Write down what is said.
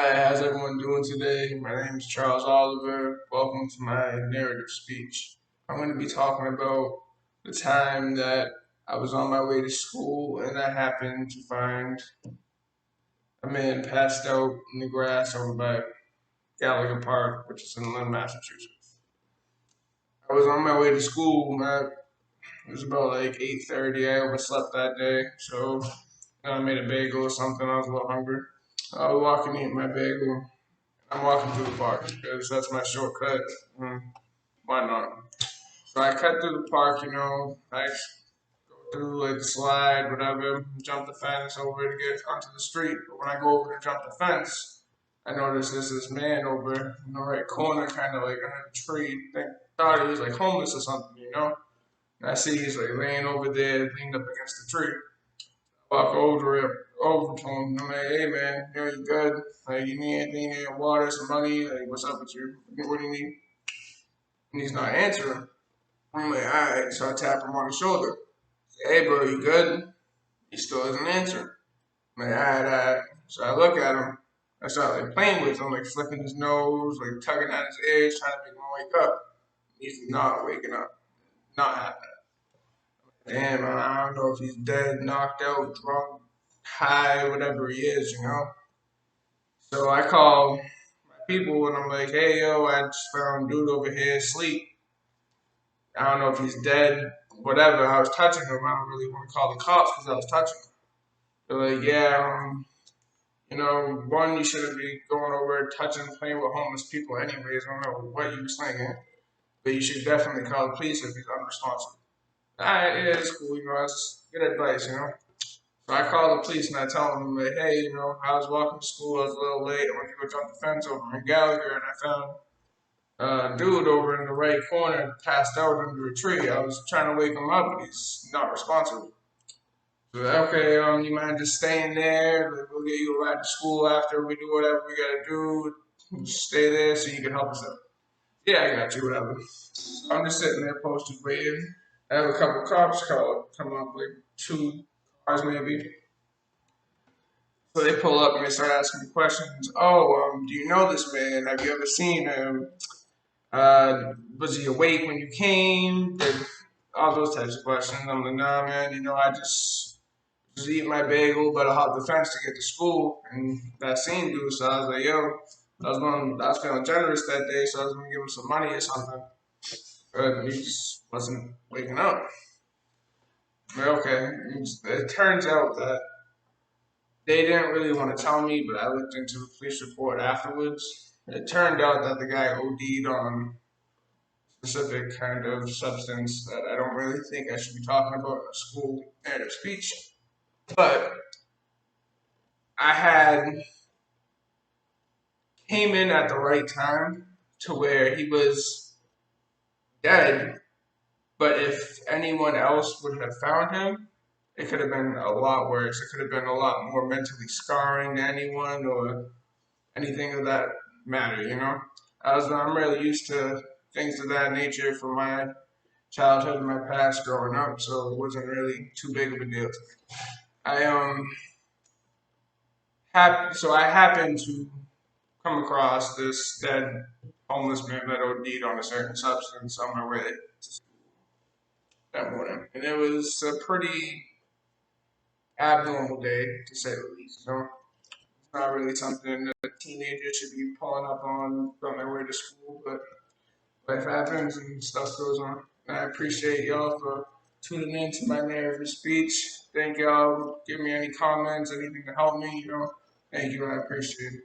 Hi, how's everyone doing today? My name is Charles Oliver. Welcome to my narrative speech. I'm going to be talking about the time that I was on my way to school and I happened to find a man passed out in the grass over by Gallagher Park, which is in Lynn, Massachusetts. I was on my way to school. It was about like 8:30. I overslept that day, so I made a bagel or something. I was a little hungry. I was walking to eat my bagel. I'm walking through the park because that's my shortcut. Mm, why not? So I cut through the park, I go through like the slide, whatever, jump the fence over to get onto the street. But when I go over to jump the fence, I notice there's this man over in the right corner, kind of like under the tree. Thought he was like homeless or something. And I see he's like laying over there, leaned up against the tree. Walk over to him. I'm like, hey man, you good? Like, you need anything? You need water, some money? Like, what's up with you? What do you need? And he's not answering. I'm like, all right. So I tap him on the shoulder. Hey, bro, you good? He still isn't answering. I'm like, all right, all right. So I look at him. I start like playing with him, like flicking his nose, like tugging at his ears, trying to make him wake up. He's not waking up. Not happening. Damn, I don't know if he's dead, knocked out, drunk, high, whatever he is. So I call my people and I'm like, hey, yo, I just found dude over here asleep. I don't know if he's dead, whatever. I was touching him. I don't really want to call the cops because I was touching him. They're like, yeah, one, you shouldn't be going over touching and playing with homeless people anyways. I don't know what you were slinging, but you should definitely call the police if he's unresponsive. All right, yeah, it's cool. That's good advice. So I call the police and I tell them, like, hey, I was walking to school. I was a little late. I went to go jump the fence over in Gallagher and I found dude over in the right corner passed out under a tree. I was trying to wake him up, but he's not responsive. So, okay, you mind just staying there? Like, we'll get you a ride to school after we do whatever we gotta do. Just stay there so you can help us out. Yeah, I got you, whatever. So I'm just sitting there posted waiting. I have a couple cops come up, like two cars maybe. So they pull up and they start asking me questions. Oh, do you know this man? Have you ever seen him? Was he awake when you came? All those types of questions. I'm like, nah, man. I just eat my bagel, but I hopped the fence to get to school, and that same dude. So I was like, yo, I was feeling generous that day, so I was gonna give him some money or something, but he just wasn't waking up. But okay, it turns out that they didn't really want to tell me, but I looked into the police report afterwards. It turned out that the guy OD'd on specific kind of substance that I don't really think I should be talking about in a school narrative speech. But I had came in at the right time to where he was dead. But if anyone else would have found him, it could have been a lot worse. It could have been a lot more mentally scarring to anyone or anything of that matter. I'm really used to things of that nature from my childhood and my past growing up, so it wasn't really too big of a deal. I so I happened to come across this dead homeless man that OD'd on a certain substance on my way to school that morning, and it was a pretty abnormal day to say the least. It's not really something that a teenager should be pulling up on their way to school, but life happens and stuff goes on. And I appreciate y'all for tuning in to my narrative speech. Thank y'all. Give me any comments, anything to help me. Thank you. I appreciate it.